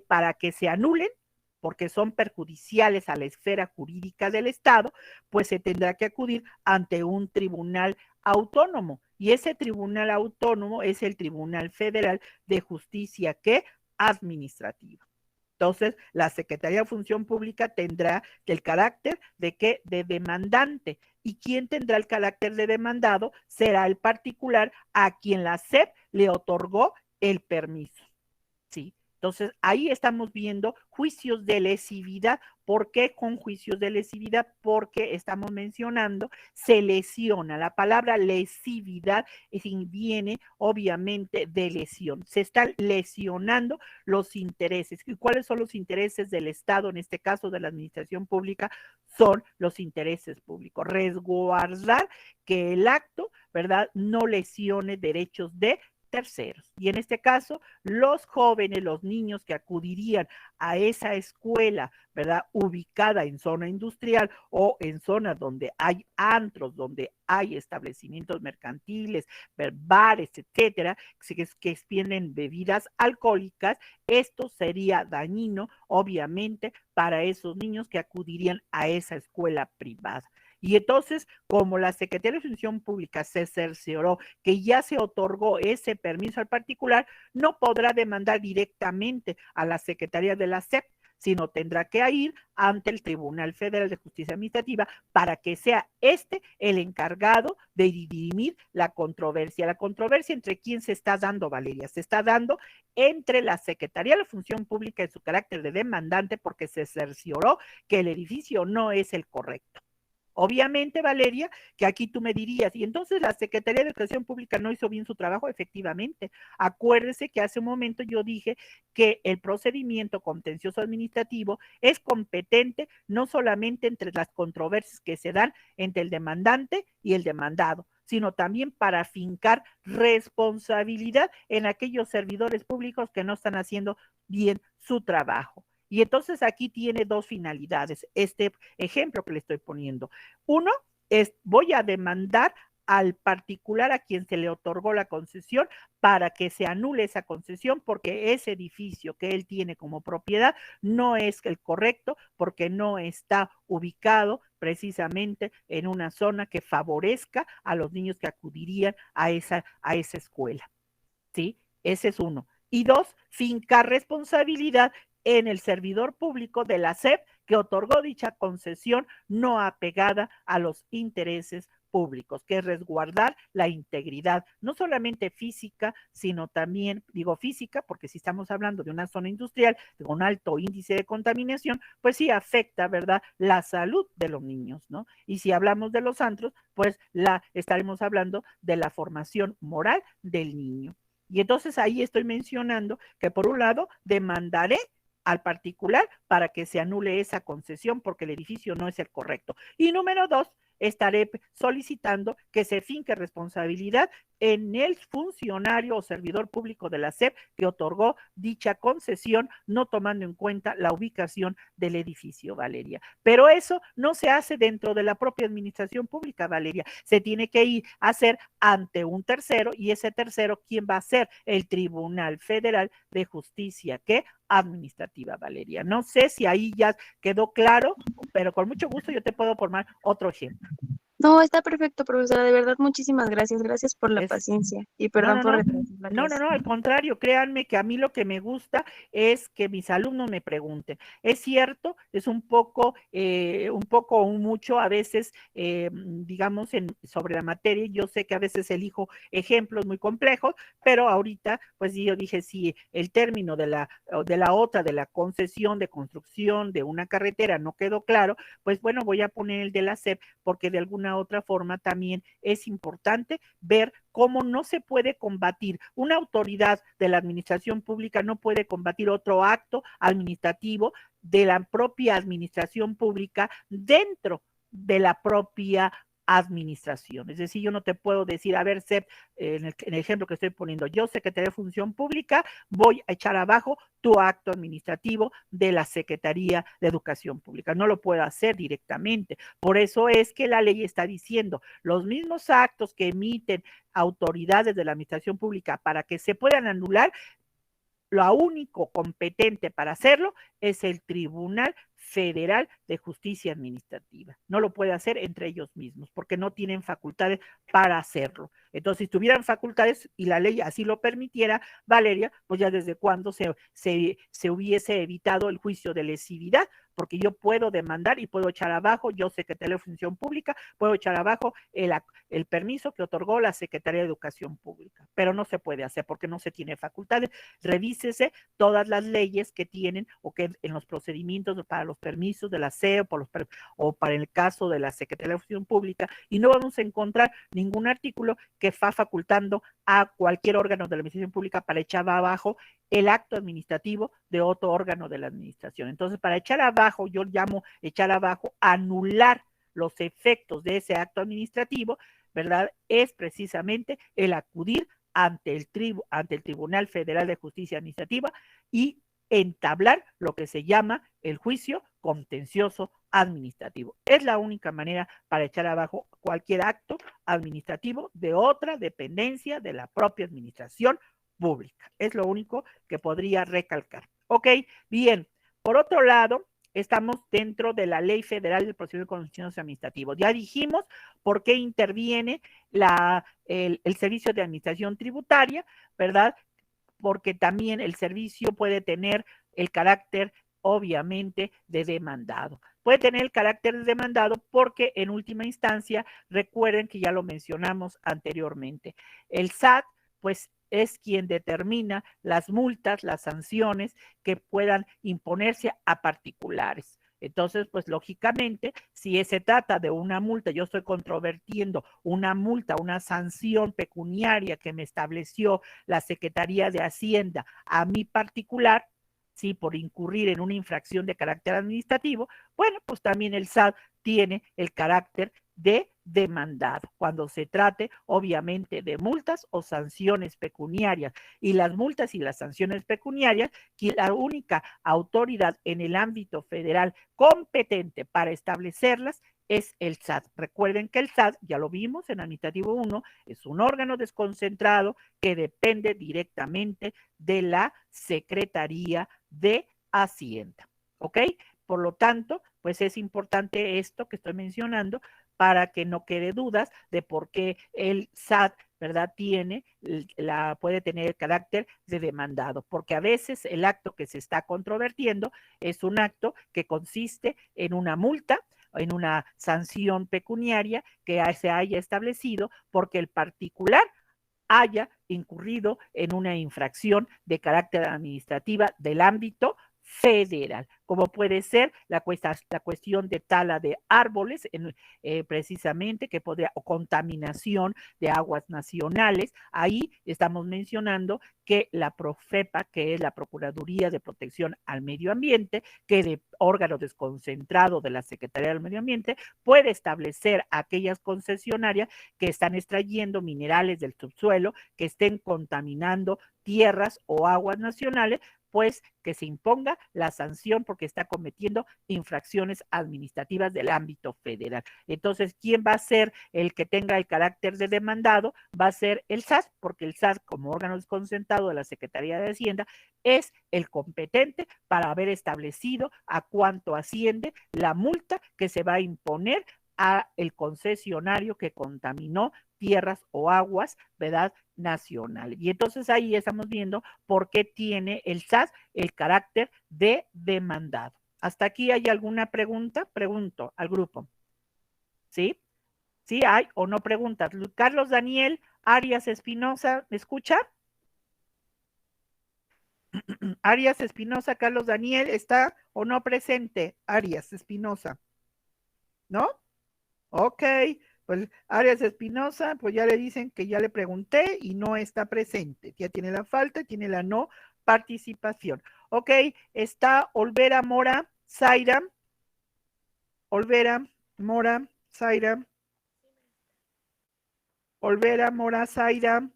para que se anulen, porque son perjudiciales a la esfera jurídica del Estado, pues se tendrá que acudir ante un tribunal autónomo. Y ese tribunal autónomo es el Tribunal Federal de Justicia, ¿qué? Administrativa. Entonces, la Secretaría de Función Pública tendrá el carácter de ¿qué? De demandante. ¿Y quién tendrá el carácter de demandado? Será el particular a quien la SEP le otorgó el permiso, ¿sí? Entonces, ahí estamos viendo juicios de lesividad. ¿Por qué con juicios de lesividad? Porque estamos mencionando, se lesiona. La palabra lesividad viene obviamente de lesión. Se están lesionando los intereses. ¿Y cuáles son los intereses del Estado, en este caso de la administración pública? Son los intereses públicos. Resguardar que el acto, ¿verdad?, no lesione derechos de terceros. Y en este caso, los jóvenes, los niños que acudirían a esa escuela, ¿verdad?, ubicada en zona industrial o en zonas donde hay antros, donde hay establecimientos mercantiles, bares, etcétera, que expenden bebidas alcohólicas, esto sería dañino, obviamente, para esos niños que acudirían a esa escuela privada. Y entonces, como la Secretaría de Función Pública se cercioró que ya se otorgó ese permiso al particular, no podrá demandar directamente a la Secretaría de la SEP, sino tendrá que ir ante el Tribunal Federal de Justicia Administrativa para que sea el encargado de dirimir la controversia. La controversia entre quién se está dando, Valeria, se está dando entre la Secretaría de la Función Pública en su carácter de demandante porque se cercioró que el edificio no es el correcto. Obviamente, Valeria, que aquí tú me dirías, y entonces la Secretaría de Educación Pública no hizo bien su trabajo. Efectivamente. Acuérdese que hace un momento yo dije que el procedimiento contencioso administrativo es competente no solamente entre las controversias que se dan entre el demandante y el demandado, sino también para fincar responsabilidad en aquellos servidores públicos que no están haciendo bien su trabajo. Y entonces aquí tiene dos finalidades, este ejemplo que le estoy poniendo. Uno es, voy a demandar al particular a quien se le otorgó la concesión para que se anule esa concesión porque ese edificio que él tiene como propiedad no es el correcto porque no está ubicado precisamente en una zona que favorezca a los niños que acudirían a esa escuela. ¿Sí? Ese es uno. Y dos, fincar responsabilidad en el servidor público de la SEP que otorgó dicha concesión no apegada a los intereses públicos, que es resguardar la integridad, no solamente física, sino también, digo física, porque si estamos hablando de una zona industrial con alto índice de contaminación, pues sí afecta, ¿verdad?, la salud de los niños, ¿no? Y si hablamos de los antros, pues estaremos hablando de la formación moral del niño. Y entonces ahí estoy mencionando que por un lado demandaré al particular para que se anule esa concesión porque el edificio no es el correcto. Y número dos, estaré solicitando que se finque responsabilidad en el funcionario o servidor público de la SEP que otorgó dicha concesión, no tomando en cuenta la ubicación del edificio, Valeria. Pero eso no se hace dentro de la propia administración pública, Valeria. Se tiene que ir a hacer ante un tercero, y ese tercero, ¿quién va a ser? El Tribunal Federal de Justicia, ¿qué? Administrativa, Valeria. No sé si ahí ya quedó claro, pero con mucho gusto yo te puedo formar otro ejemplo. No, está perfecto, profesora. De verdad, muchísimas gracias. Gracias por la paciencia. Y perdón por retrasar la clase. No, al contrario, créanme que a mí lo que me gusta es que mis alumnos me pregunten. Es cierto, es un poco o mucho a veces, digamos, sobre la materia. Yo sé que a veces elijo ejemplos muy complejos, pero ahorita, pues yo dije, si el término de la concesión de construcción de una carretera no quedó claro, pues bueno, voy a poner el de la SEP, porque de alguna otra forma también es importante ver cómo no se puede combatir. Una autoridad de la administración pública no puede combatir otro acto administrativo de la propia administración pública dentro de la propia administración. Es decir, yo no te puedo decir, a ver, Sep, en el ejemplo que estoy poniendo, yo, Secretaría de Función Pública, voy a echar abajo tu acto administrativo de la Secretaría de Educación Pública. No lo puedo hacer directamente. Por eso es que la ley está diciendo, los mismos actos que emiten autoridades de la administración pública para que se puedan anular, lo único competente para hacerlo es el Tribunal Federal de Justicia Administrativa. No lo puede hacer entre ellos mismos porque no tienen facultades para hacerlo. Entonces, si tuvieran facultades y la ley así lo permitiera, Valeria, pues ya desde cuándo se hubiese evitado el juicio de lesividad, porque yo puedo demandar y puedo echar abajo, yo Secretaría de Función Pública, puedo echar abajo el permiso que otorgó la Secretaría de Educación Pública, pero no se puede hacer porque no se tiene facultades. Revísese todas las leyes que tienen o que en los procedimientos para los permisos de la SEO o para el caso de la Secretaría de Función Pública, y no vamos a encontrar ningún artículo que va facultando a cualquier órgano de la administración pública para echar abajo el acto administrativo de otro órgano de la administración. Entonces, para echar abajo, yo llamo echar abajo, anular los efectos de ese acto administrativo, ¿verdad? Es precisamente el acudir ante el Tribunal Federal de Justicia Administrativa y entablar lo que se llama el juicio contencioso administrativo. Es la única manera para echar abajo cualquier acto administrativo de otra dependencia de la propia administración pública. Es lo único que podría recalcar. Ok, bien. Por otro lado, estamos dentro de la Ley Federal del Procedimiento Contencioso Administrativo. Ya dijimos por qué interviene el Servicio de Administración Tributaria, ¿verdad? Porque también el servicio puede tener el carácter, obviamente, de demandado. Puede tener el carácter de demandado porque, en última instancia, recuerden que ya lo mencionamos anteriormente, el SAT, pues, es quien determina las multas, las sanciones que puedan imponerse a particulares. Entonces, pues lógicamente, si se trata de una multa, yo estoy controvertiendo una multa, una sanción pecuniaria que me estableció la Secretaría de Hacienda a mi particular, sí, por incurrir en una infracción de carácter administrativo, bueno, pues también el SAT tiene el carácter de demandado, cuando se trate obviamente de multas o sanciones pecuniarias. Y las multas y las sanciones pecuniarias, la única autoridad en el ámbito federal competente para establecerlas es el SAT. Recuerden que el SAT, ya lo vimos en Administrativo 1, es un órgano desconcentrado que depende directamente de la Secretaría de Hacienda. ¿Ok? Por lo tanto, pues es importante esto que estoy mencionando para que no quede dudas de por qué el SAT, ¿verdad?, puede tener el carácter de demandado, porque a veces el acto que se está controvertiendo es un acto que consiste en una multa, en una sanción pecuniaria que se haya establecido porque el particular haya incurrido en una infracción de carácter administrativa del ámbito federal, como puede ser la cuestión de tala de árboles, precisamente, que podría, o contaminación de aguas nacionales. Ahí estamos mencionando que la Profepa, que es la Procuraduría de Protección al Medio Ambiente, que de órgano desconcentrado de la Secretaría del Medio Ambiente, puede establecer a aquellas concesionarias que están extrayendo minerales del subsuelo, que estén contaminando tierras o aguas nacionales, pues que se imponga la sanción porque está cometiendo infracciones administrativas del ámbito federal. Entonces, ¿quién va a ser el que tenga el carácter de demandado? Va a ser el SAT, porque el SAT, como órgano desconcentrado de la Secretaría de Hacienda, es el competente para haber establecido a cuánto asciende la multa que se va a imponer a el concesionario que contaminó tierras o aguas, ¿verdad?, nacional. Y entonces ahí estamos viendo por qué tiene el SAT el carácter de demandado. ¿Hasta aquí hay alguna pregunta? Pregunto al grupo. ¿Sí? ¿Sí hay o no preguntas? Carlos Daniel Arias Espinosa, ¿me escucha? Arias Espinosa, Carlos Daniel, ¿está o no presente? Arias Espinosa, ¿no? Ok, pues Arias Espinosa, pues ya le dicen que ya le pregunté y no está presente. Ya tiene la falta, tiene la no participación. Ok, está Olvera Mora Zaira. Olvera Mora Zaira. Olvera Mora Zaira.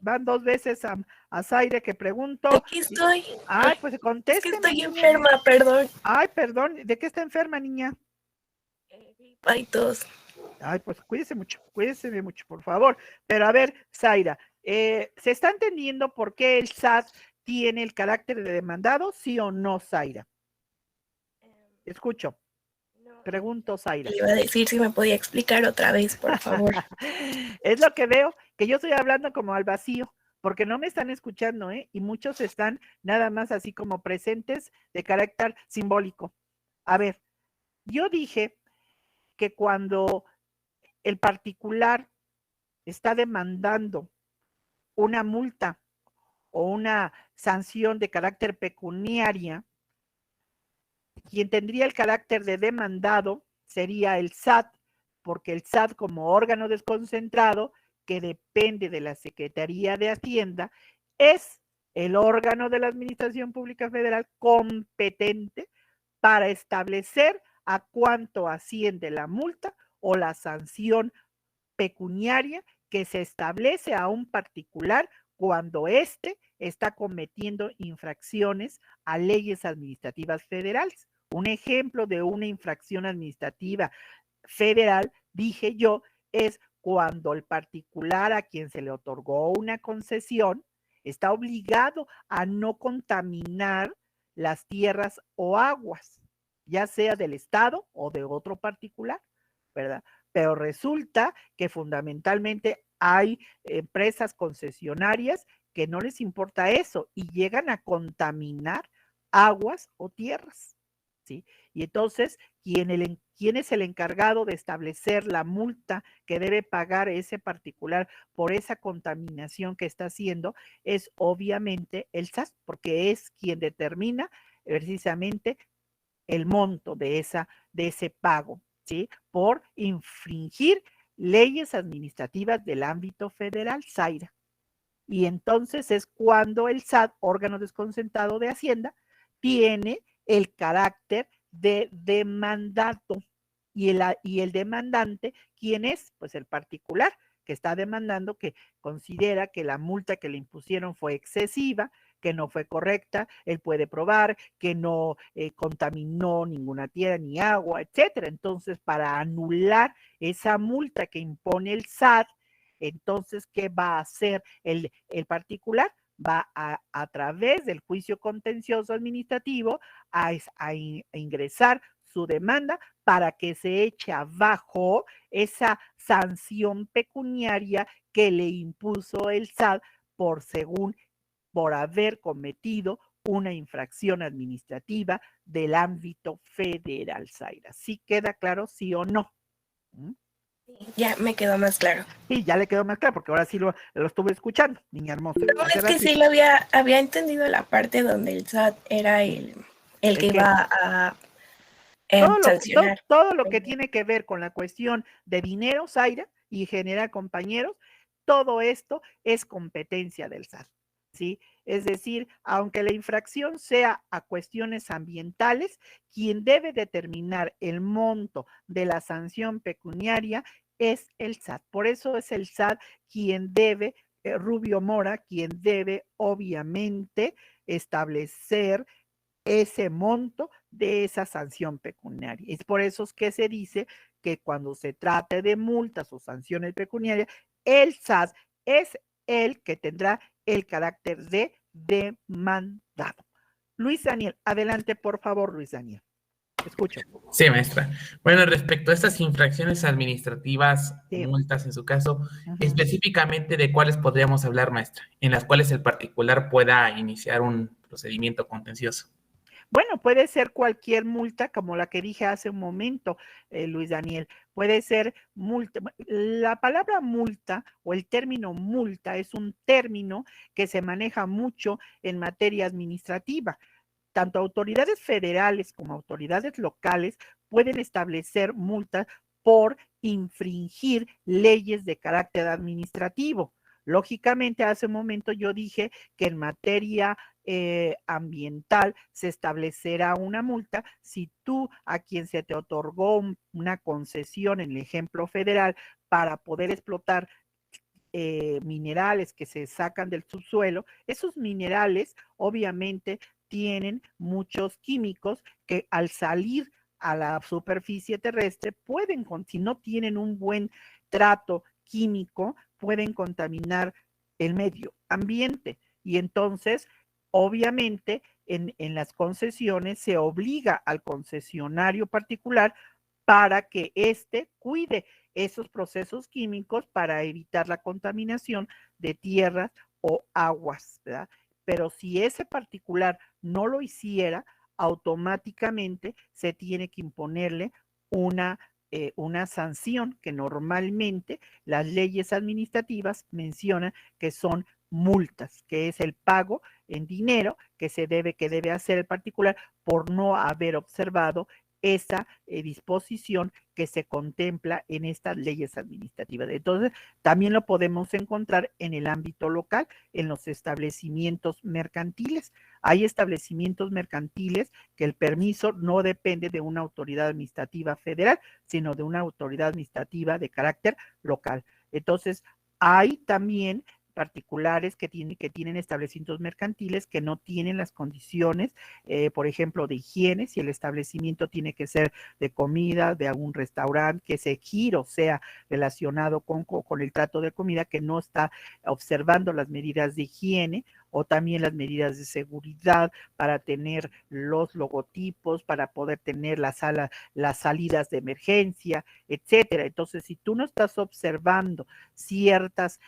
Van dos veces a Zaire que pregunto. Aquí estoy. Ay, pues conteste. Es que estoy enferma, perdón. Ay, perdón. ¿De qué está enferma, niña? Hay tos. Ay, pues cuídese mucho, por favor. Pero a ver, Zaira, ¿se está entendiendo por qué el SAT tiene el carácter de demandado, sí o no, Zaira? Escucho. Pregunto, Zaira. Le iba a decir si me podía explicar otra vez, por favor. Es lo que veo, que yo estoy hablando como al vacío, porque no me están escuchando, ¿eh? Y muchos están nada más así como presentes de carácter simbólico. A ver, yo dije que cuando el particular está demandando una multa o una sanción de carácter pecuniaria, quien tendría el carácter de demandado sería el SAT, porque el SAT como órgano desconcentrado que depende de la Secretaría de Hacienda es el órgano de la Administración Pública Federal competente para establecer a cuánto asciende la multa o la sanción pecuniaria que se establece a un particular cuando éste está cometiendo infracciones a leyes administrativas federales. Un ejemplo de una infracción administrativa federal, dije yo, es cuando el particular a quien se le otorgó una concesión está obligado a no contaminar las tierras o aguas, ya sea del Estado o de otro particular, ¿verdad? Pero resulta que fundamentalmente hay empresas concesionarias que no les importa eso y llegan a contaminar aguas o tierras, ¿sí? Y entonces, ¿quién es el encargado de establecer la multa que debe pagar ese particular por esa contaminación que está haciendo? Es obviamente el SAT, porque es quien determina precisamente el monto de ese pago, ¿sí? Por infringir leyes administrativas del ámbito federal, Zaira. Y entonces es cuando el SAT, órgano desconcentrado de Hacienda, tiene el carácter de demandado. Y el demandante, ¿quién es? Pues el particular que está demandando, que considera que la multa que le impusieron fue excesiva, que no fue correcta, él puede probar que no contaminó ninguna tierra ni agua, etcétera. Entonces, para anular esa multa que impone el SAT, entonces, ¿qué va a hacer el particular? Va a través del juicio contencioso administrativo a ingresar su demanda para que se eche abajo esa sanción pecuniaria que le impuso el SAT por haber cometido una infracción administrativa del ámbito federal, Zaira. ¿Sí queda claro, sí o no? Ya me quedó más claro. Sí, ya le quedó más claro, porque ahora sí lo estuve escuchando, niña hermosa. No, es que sí lo había entendido la parte donde el SAT era el que iba a sancionar. Todo lo que tiene que ver con la cuestión de dinero, Zaira, y generar compañeros, todo esto es competencia del SAT, ¿sí? Es decir, aunque la infracción sea a cuestiones ambientales, quien debe determinar el monto de la sanción pecuniaria es el SAT. Por eso es el SAT quien debe, Rubio Mora, quien debe obviamente establecer ese monto de esa sanción pecuniaria. Es por eso que se dice que cuando se trate de multas o sanciones pecuniarias, el SAT es el que tendrá el carácter de demandado. Luis Daniel, adelante por favor, Luis Daniel. Escucho. Sí, maestra. Bueno, respecto a estas infracciones administrativas, multas en su caso, específicamente de cuáles podríamos hablar, maestra, en las cuales el particular pueda iniciar un procedimiento contencioso. Bueno, puede ser cualquier multa, como la que dije hace un momento, Luis Daniel. Puede ser multa. La palabra multa o el término multa es un término que se maneja mucho en materia administrativa. Tanto autoridades federales como autoridades locales pueden establecer multas por infringir leyes de carácter administrativo. Lógicamente, hace un momento yo dije que en materia ambiental se establecerá una multa si tú a quien se te otorgó una concesión, en el ejemplo federal, para poder explotar minerales que se sacan del subsuelo, esos minerales obviamente tienen muchos químicos que al salir a la superficie terrestre pueden, si no tienen un buen trato químico, pueden contaminar el medio ambiente. Y entonces, obviamente en las concesiones se obliga al concesionario particular para que éste cuide esos procesos químicos para evitar la contaminación de tierras o aguas, ¿verdad? Pero si ese particular no lo hiciera, automáticamente se tiene que imponerle una sanción que normalmente las leyes administrativas mencionan que son multas, que es el pago en dinero que debe hacer el particular por no haber observado esa disposición que se contempla en estas leyes administrativas. Entonces, también lo podemos encontrar en el ámbito local, en los establecimientos mercantiles. Hay establecimientos mercantiles que el permiso no depende de una autoridad administrativa federal, sino de una autoridad administrativa de carácter local. Entonces, hay también particulares que tienen establecimientos mercantiles que no tienen las condiciones, por ejemplo, de higiene, si el establecimiento tiene que ser de comida, de algún restaurante, que ese giro sea relacionado con el trato de comida, que no está observando las medidas de higiene o también las medidas de seguridad para tener los logotipos, para poder tener las salidas de emergencia, etcétera. Entonces, si tú no estás observando ciertas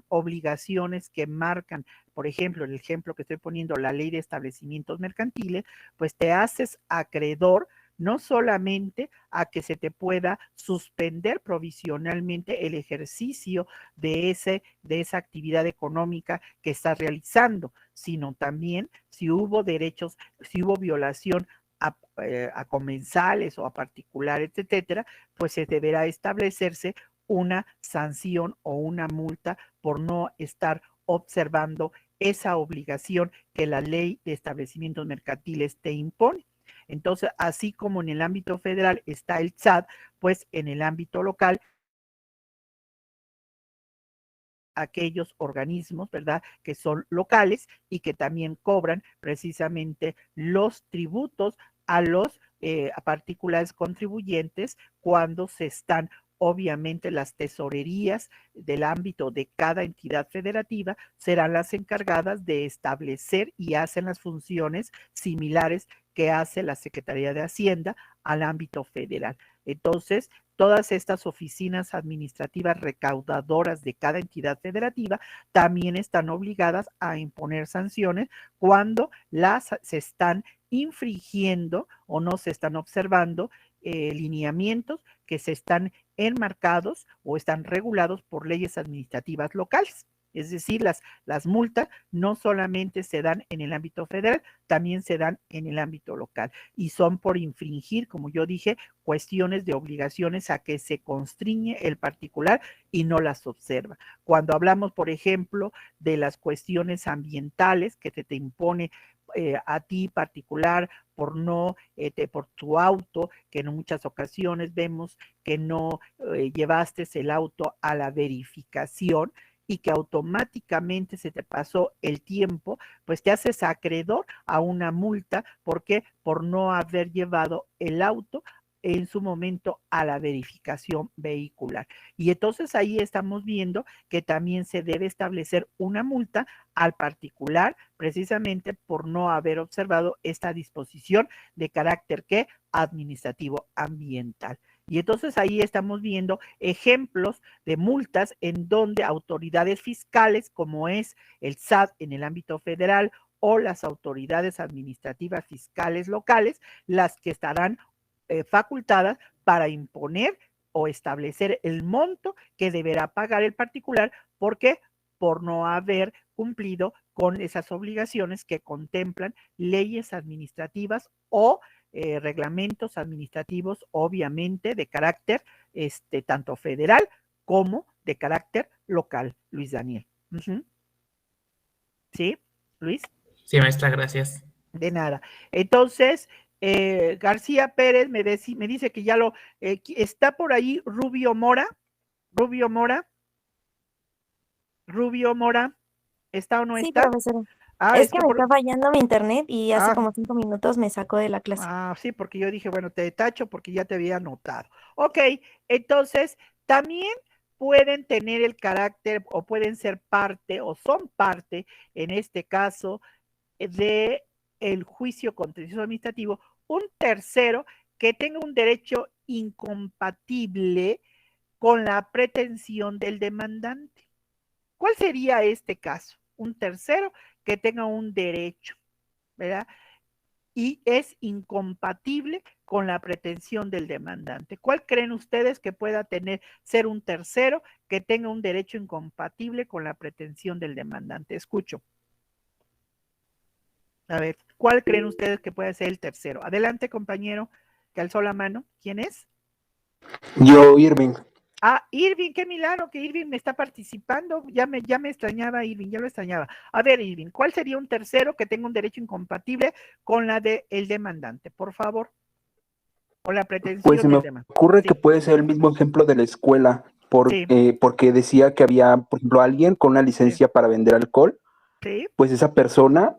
obligaciones que marcan, por ejemplo, el ejemplo que estoy poniendo, la ley de establecimientos mercantiles, pues te haces acreedor no solamente a que se te pueda suspender provisionalmente el ejercicio de esa actividad económica que estás realizando, sino también si hubo derechos, si hubo violación a comensales o a particulares, etcétera, pues se deberá establecerse una sanción o una multa por no estar observando esa obligación que la ley de establecimientos mercantiles te impone. Entonces, así como en el ámbito federal está el SAT, pues en el ámbito local, aquellos organismos, ¿verdad?, que son locales y que también cobran precisamente los tributos a los a particulares contribuyentes cuando se están, obviamente, las tesorerías del ámbito de cada entidad federativa serán las encargadas de establecer y hacen las funciones similares que hace la Secretaría de Hacienda al ámbito federal. Entonces, todas estas oficinas administrativas recaudadoras de cada entidad federativa también están obligadas a imponer sanciones cuando se están infringiendo o no se están observando lineamientos que se están enmarcados o están regulados por leyes administrativas locales. Es decir, las multas no solamente se dan en el ámbito federal, también se dan en el ámbito local y son por infringir, como yo dije, cuestiones de obligaciones a que se constriñe el particular y no las observa. Cuando hablamos, por ejemplo, de las cuestiones ambientales que te impone a ti particular por por tu auto, que en muchas ocasiones vemos que no llevaste el auto a la verificación y que automáticamente se te pasó el tiempo, pues te haces acreedor a una multa. ¿Por qué? Por no haber llevado el auto en su momento a la verificación vehicular. Y entonces ahí estamos viendo que también se debe establecer una multa al particular precisamente por no haber observado esta disposición de carácter ¿qué? Administrativo ambiental. Y entonces ahí estamos viendo ejemplos de multas en donde autoridades fiscales, como es el SAT en el ámbito federal o las autoridades administrativas fiscales locales, las que estarán facultadas para imponer o establecer el monto que deberá pagar el particular. ¿Por qué? Por no haber cumplido con esas obligaciones que contemplan leyes administrativas o reglamentos administrativos, obviamente de carácter tanto federal como de carácter local, Luis Daniel. ¿Sí, Luis? Sí, maestra, gracias. De nada. Entonces, García Pérez me dice que ya está por ahí Rubio Mora, ¿está o no Sí, está? profesora. Es que me está fallando mi internet y hace como 5 minutos me sacó de la clase. Sí, porque yo dije, bueno, te tacho porque ya te había anotado. Ok, entonces, también pueden tener el carácter o pueden ser parte o son parte, en este caso, de el juicio contencioso administrativo, un tercero que tenga un derecho incompatible con la pretensión del demandante. ¿Cuál sería este caso? Un tercero que tenga un derecho, ¿verdad? Y es incompatible con la pretensión del demandante. ¿Cuál creen ustedes que pueda ser un tercero que tenga un derecho incompatible con la pretensión del demandante? Escucho. A ver, ¿cuál creen ustedes que puede ser el tercero? Adelante, compañero, que alzó la mano. ¿Quién es? Yo, Irving. Ah, Irving, qué milagro que Irving me está participando. Ya me extrañaba Irving, ya lo extrañaba. A ver, Irving, ¿cuál sería un tercero que tenga un derecho incompatible con la del demandante? Por favor. O la pretensión pues se me del demandante. ocurre Sí. que puede ser el mismo ejemplo de la escuela, porque decía que había, por ejemplo, alguien con una licencia para vender alcohol, pues esa persona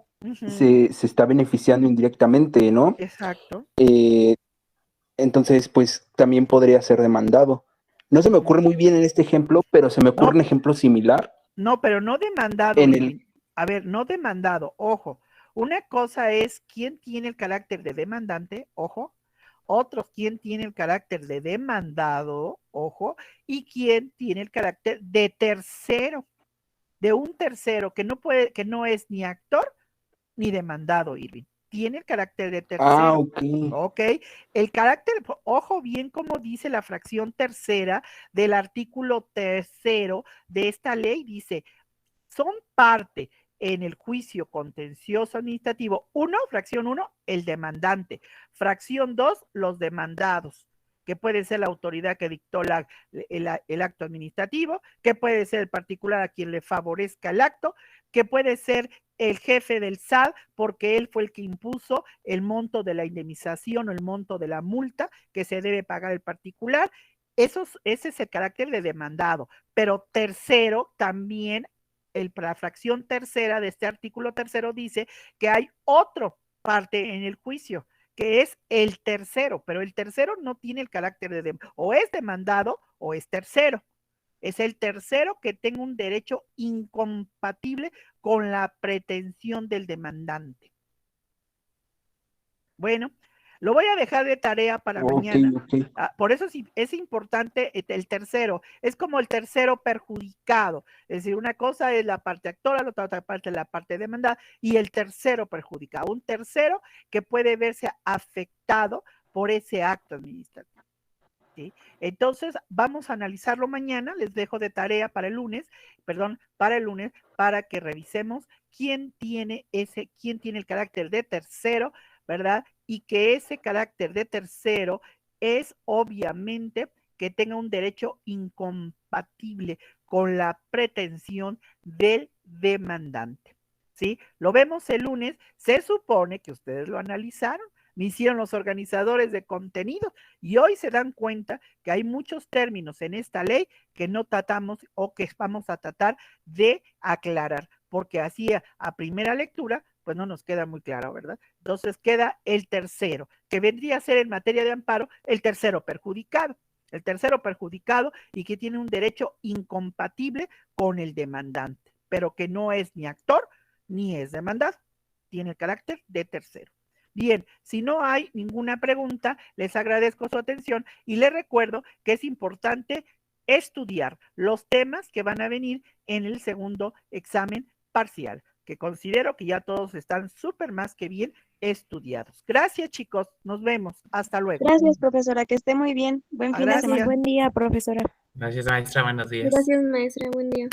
se está beneficiando indirectamente, ¿no? Exacto. Entonces, pues también podría ser demandado. No se me ocurre muy bien en este ejemplo, pero se me ocurre un ejemplo similar. No, pero no demandado. A ver, no demandado, ojo. Una cosa es quién tiene el carácter de demandante, ojo. Otros, quién tiene el carácter de demandado, ojo. Y quién tiene el carácter de tercero. De un tercero que no es ni actor ni demandado, Irving. Tiene el carácter de tercero. Ah, ok. Ok. El carácter, ojo bien como dice la fracción tercera del artículo tercero de esta ley, dice, son parte en el juicio contencioso administrativo, fracción 1, el demandante, fracción 2, los demandados, que puede ser la autoridad que dictó el acto administrativo, que puede ser el particular a quien le favorezca el acto, que puede ser el jefe del SAT, porque él fue el que impuso el monto de la indemnización o el monto de la multa que se debe pagar el particular. Ese es el carácter de demandado. Pero tercero, también la fracción tercera de este artículo tercero dice que hay otra parte en el juicio, que es el tercero, pero el tercero no tiene el carácter de o es demandado o es tercero. Es el tercero que tenga un derecho incompatible con la pretensión del demandante. Bueno, lo voy a dejar de tarea para mañana. Okay. Por eso es importante el tercero. Es como el tercero perjudicado. Es decir, una cosa es la parte actora, la otra parte es la parte demandada y el tercero perjudicado. Un tercero que puede verse afectado por ese acto administrativo. ¿Sí? Entonces, vamos a analizarlo mañana. Les dejo de tarea para el lunes, para que revisemos quién tiene el carácter de tercero, ¿verdad? Y que ese carácter de tercero es obviamente que tenga un derecho incompatible con la pretensión del demandante. ¿Sí? Lo vemos el lunes. Se supone que ustedes lo analizaron, me hicieron los organizadores de contenidos y hoy se dan cuenta que hay muchos términos en esta ley que no tratamos o que vamos a tratar de aclarar, porque así a primera lectura pues no nos queda muy claro, ¿verdad? Entonces queda el tercero, que vendría a ser en materia de amparo el tercero perjudicado y que tiene un derecho incompatible con el demandante, pero que no es ni actor ni es demandado, tiene el carácter de tercero. Bien, si no hay ninguna pregunta, les agradezco su atención y les recuerdo que es importante estudiar los temas que van a venir en el segundo examen parcial, que considero que ya todos están súper más que bien estudiados. Gracias, chicos. Nos vemos. Hasta luego. Gracias, profesora. Que esté muy bien. Buen fin de semana. Buen día, profesora. Gracias, maestra. Buenos días. Gracias, maestra. Buen día.